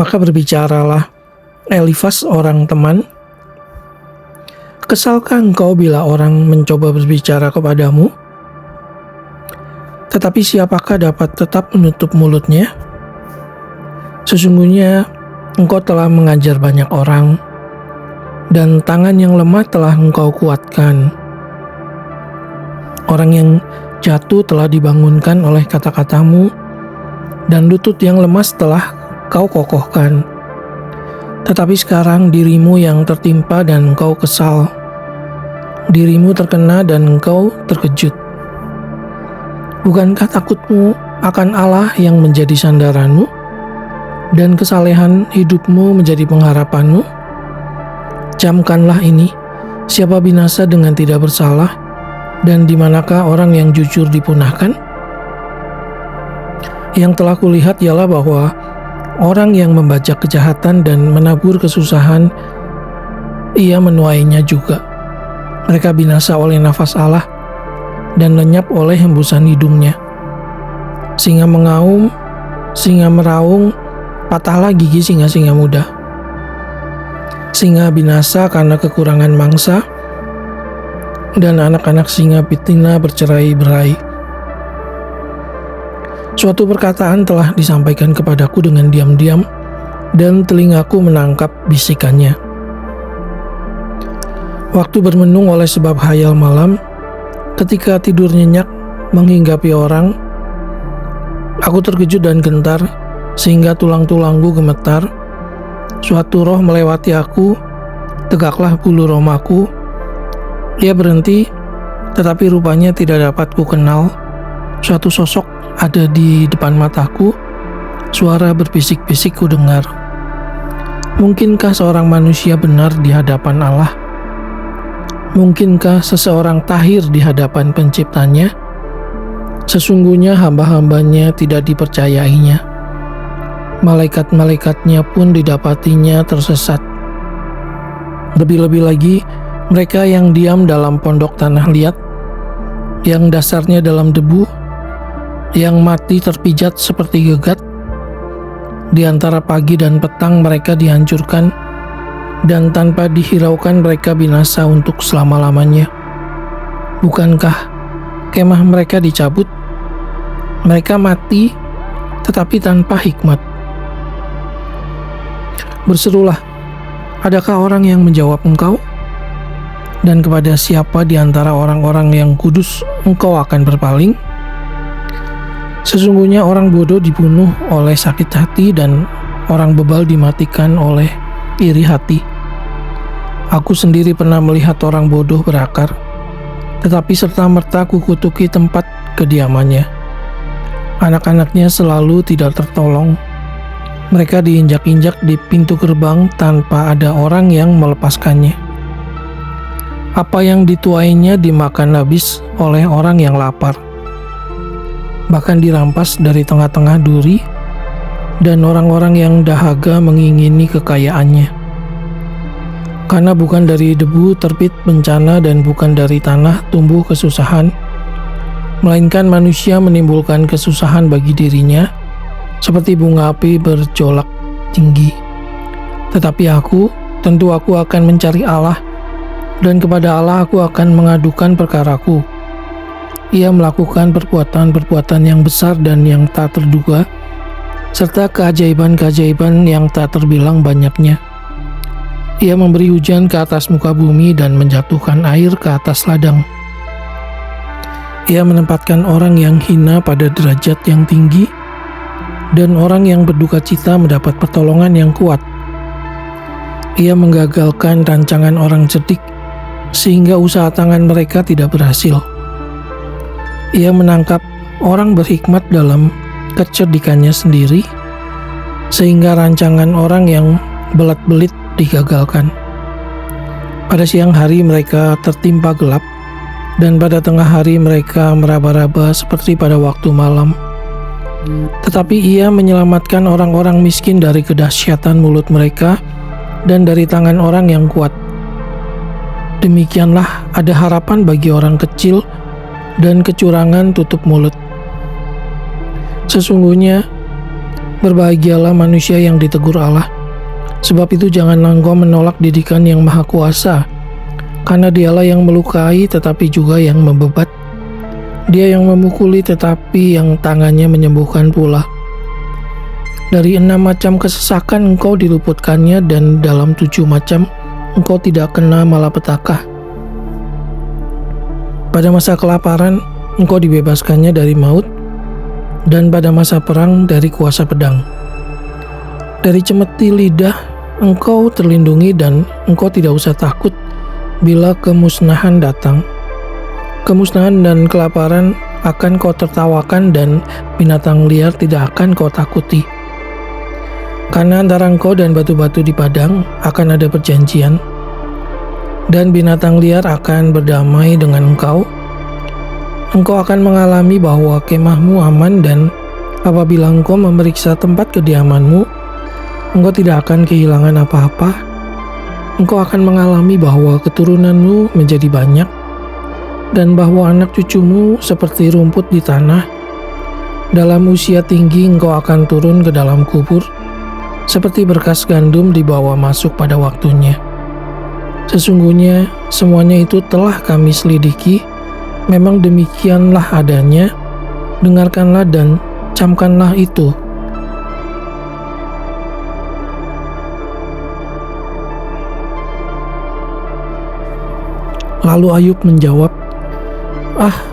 Maka berbicaralah Elifas orang teman, kesalkah engkau bila orang mencoba berbicara kepadamu? Tetapi siapakah dapat tetap menutup mulutnya? Sesungguhnya engkau telah mengajar banyak orang, dan tangan yang lemah telah engkau kuatkan. Orang yang jatuh telah dibangunkan oleh kata-katamu, dan lutut yang lemas telah kau kokohkan. Tetapi sekarang dirimu yang tertimpa dan engkau kesal. Dirimu terkena dan engkau terkejut. Bukankah takutmu akan Allah yang menjadi sandaranmu, dan kesalehan hidupmu menjadi pengharapanmu? Camkanlah ini, siapa binasa dengan tidak bersalah, dan di manakah orang yang jujur dipunahkan? Yang telah kulihat ialah bahwa orang yang membajak kejahatan dan menabur kesusahan, ia menuainya juga. Mereka binasa oleh nafas Allah dan lenyap oleh hembusan hidungnya. Singa mengaum, singa meraung, patahlah gigi singa-singa muda. Singa binasa karena kekurangan mangsa, dan anak-anak singa betina bercerai-berai. Suatu perkataan telah disampaikan kepadaku dengan diam-diam, dan telingaku menangkap bisikannya. Waktu bermenung oleh sebab hayal malam, ketika tidur nyenyak menghinggapi orang, aku terkejut dan gentar, sehingga tulang-tulangku gemetar. Suatu roh melewati aku, tegaklah bulu romaku. Ia berhenti, tetapi rupanya tidak dapat ku kenal. Suatu sosok ada di depan mataku, suara berbisik-bisik ku dengar. Mungkinkah seorang manusia benar di hadapan Allah? Mungkinkah seseorang tahir di hadapan penciptanya? Sesungguhnya hamba-hambanya tidak dipercayainya. Malaikat-malaikatnya pun didapatinya tersesat. Lebih-lebih lagi, mereka yang diam dalam pondok tanah liat, yang dasarnya dalam debu, yang mati terpijat seperti gegat. Di antara pagi dan petang mereka dihancurkan, dan tanpa dihiraukan mereka binasa untuk selama-lamanya. Bukankah kemah mereka dicabut? Mereka mati, tetapi tanpa hikmat. Berserulah, adakah orang yang menjawab engkau? Dan kepada siapa di antara orang-orang yang kudus engkau akan berpaling? Sesungguhnya orang bodoh dibunuh oleh sakit hati, dan orang bebal dimatikan oleh iri hati. Aku sendiri pernah melihat orang bodoh berakar, tetapi serta-merta kukutuki tempat kediamannya. Anak-anaknya selalu tidak tertolong. Mereka diinjak-injak di pintu gerbang tanpa ada orang yang melepaskannya. Apa yang dituainya dimakan habis oleh orang yang lapar. Bahkan dirampas dari tengah-tengah duri, dan orang-orang yang dahaga mengingini kekayaannya. Karena bukan dari debu terbit bencana, dan bukan dari tanah tumbuh kesusahan, melainkan manusia menimbulkan kesusahan bagi dirinya, seperti bunga api berjolak tinggi. Tetapi tentu aku akan mencari Allah, dan kepada Allah aku akan mengadukan perkaraku. Ia melakukan perbuatan-perbuatan yang besar dan yang tak terduga, serta keajaiban-keajaiban yang tak terbilang banyaknya. Ia memberi hujan ke atas muka bumi dan menjatuhkan air ke atas ladang. Ia menempatkan orang yang hina pada derajat yang tinggi, dan orang yang berduka cita mendapat pertolongan yang kuat. Ia menggagalkan rancangan orang cerdik, sehingga usaha tangan mereka tidak berhasil. Ia menangkap orang berhikmat dalam kecerdikannya sendiri, sehingga rancangan orang yang belat-belit digagalkan. Pada siang hari mereka tertimpa gelap, dan pada tengah hari mereka meraba-raba seperti pada waktu malam. Tetapi ia menyelamatkan orang-orang miskin dari kedahsyatan mulut mereka dan dari tangan orang yang kuat. Demikianlah ada harapan bagi orang kecil, dan kecurangan tutup mulut. Sesungguhnya Berbahagialah manusia yang ditegur Allah. Sebab itu janganlah engkau menolak didikan yang maha kuasa, karena dialah yang melukai tetapi juga yang membebat. Dia yang memukuli tetapi yang tangannya menyembuhkan pula. Dari 6 macam kesesakan engkau diluputkannya, dan dalam 7 macam engkau tidak kena malapetaka. Pada masa kelaparan engkau dibebaskannya dari maut, dan pada masa perang dari kuasa pedang. Dari cemeti lidah engkau terlindungi, dan engkau tidak usah takut bila kemusnahan datang. Kemusnahan dan kelaparan akan kau tertawakan, dan binatang liar tidak akan kau takuti. Karena antara engkau dan batu-batu di padang akan ada perjanjian, dan binatang liar akan berdamai dengan engkau. Engkau akan mengalami bahwa kemahmu aman, dan apabila engkau memeriksa tempat kediamanmu, engkau tidak akan kehilangan apa-apa. Engkau akan mengalami bahwa keturunanmu menjadi banyak, dan bahwa anak cucumu seperti rumput di tanah. Dalam usia tinggi engkau akan turun ke dalam kubur, seperti berkas gandum dibawa masuk pada waktunya. Sesungguhnya semuanya itu telah kami selidiki, memang demikianlah adanya. Dengarkanlah dan camkanlah itu. Lalu Ayub menjawab,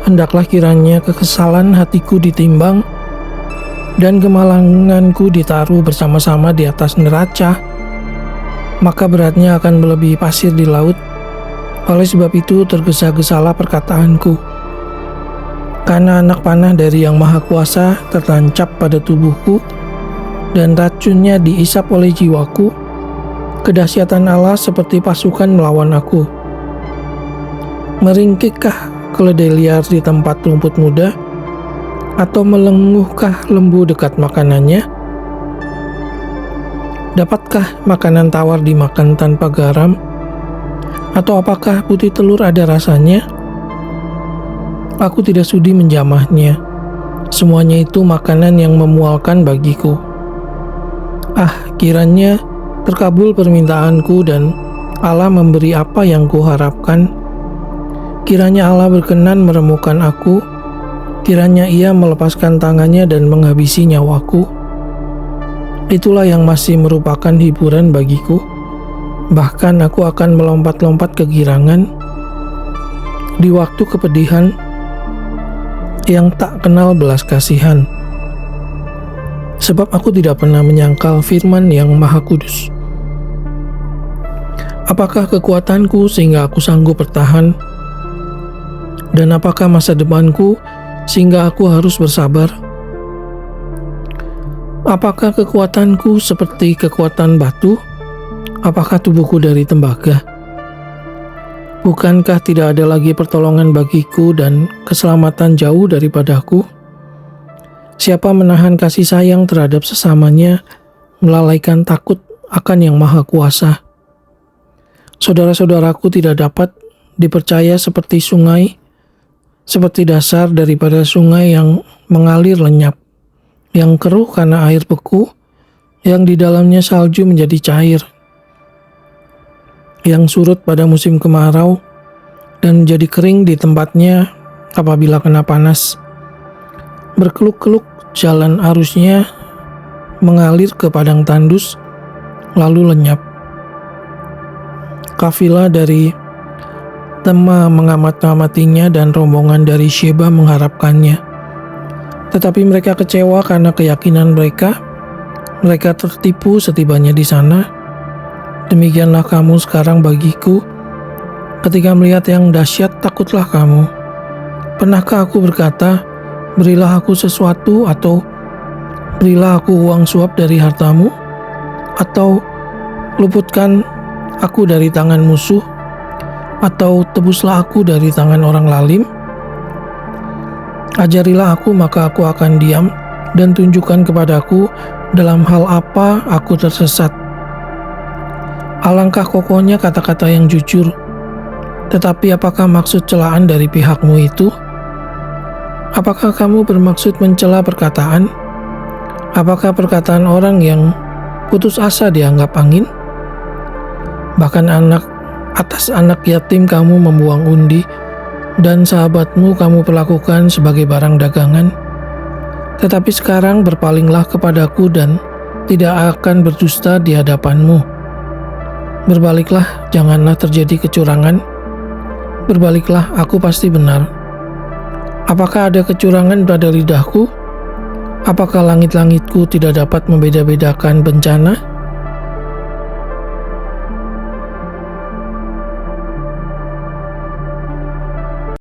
hendaklah kiranya kekesalan hatiku ditimbang, dan kemalanganku ditaruh bersama-sama di atas neraca, maka beratnya akan melebihi pasir di laut. Oleh sebab itu tergesa-gesalah perkataanku, karena anak panah dari Yang Maha Kuasa tertancap pada tubuhku, dan racunnya diisap oleh jiwaku. Kedahsyatan Allah seperti pasukan melawan aku. Meringkikkah keledai liar di tempat rumput muda, atau melenguhkah lembu dekat makanannya? Dapatkah makanan tawar dimakan tanpa garam? Atau apakah putih telur ada rasanya? Aku tidak sudi menjamahnya. Semuanya itu makanan yang memualkan bagiku. Kiranya terkabul permintaanku, dan Allah memberi apa yang kuharapkan. Kiranya Allah berkenan meremukkan aku. Kiranya Ia melepaskan tangannya dan menghabisi nyawaku. Itulah yang masih merupakan hiburan bagiku. Bahkan aku akan melompat-lompat kegirangan di waktu kepedihan yang tak kenal belas kasihan. Sebab aku tidak pernah menyangkal firman Yang Maha Kudus. Apakah kekuatanku sehingga aku sanggup bertahan? Dan apakah masa depanku sehingga aku harus bersabar? Apakah kekuatanku seperti kekuatan batu? Apakah tubuhku dari tembaga? Bukankah tidak ada lagi pertolongan bagiku, dan keselamatan jauh daripadaku? Siapa menahan kasih sayang terhadap sesamanya, melalaikan takut akan Yang Maha Kuasa? Saudara-saudaraku tidak dapat dipercaya seperti sungai, seperti dasar daripada sungai yang mengalir lenyap, yang keruh karena air beku, yang di dalamnya salju menjadi cair, yang surut pada musim kemarau dan menjadi kering di tempatnya apabila kena panas. Berkeluk-keluk jalan arusnya mengalir ke padang tandus, lalu lenyap. Kafilah dari Tema mengamat-ngamatinya, dan rombongan dari Sheba mengharapkannya. Tetapi mereka kecewa karena keyakinan mereka. Mereka tertipu setibanya di sana. Demikianlah kamu sekarang bagiku. Ketika melihat yang dahsyat, takutlah kamu. Pernahkah aku berkata, berilah aku sesuatu, atau berilah aku uang suap dari hartamu? Atau luputkan aku dari tangan musuh? Atau tebuslah aku dari tangan orang lalim? Ajarilah aku, maka aku akan diam, dan tunjukkan kepadaku dalam hal apa aku tersesat. Alangkah kokohnya kata-kata yang jujur, tetapi apakah maksud celaan dari pihakmu itu? Apakah kamu bermaksud mencela perkataan? Apakah perkataan orang yang putus asa dianggap angin? Bahkan atas anak yatim kamu membuang undi, dan sahabatmu kamu perlakukan sebagai barang dagangan. Tetapi sekarang berpalinglah kepadaku dan tidak akan berdusta di hadapanmu. Berbaliklah, janganlah terjadi kecurangan. Berbaliklah, aku pasti benar. Apakah ada kecurangan pada lidahku? Apakah langit-langitku tidak dapat membeda-bedakan bencana?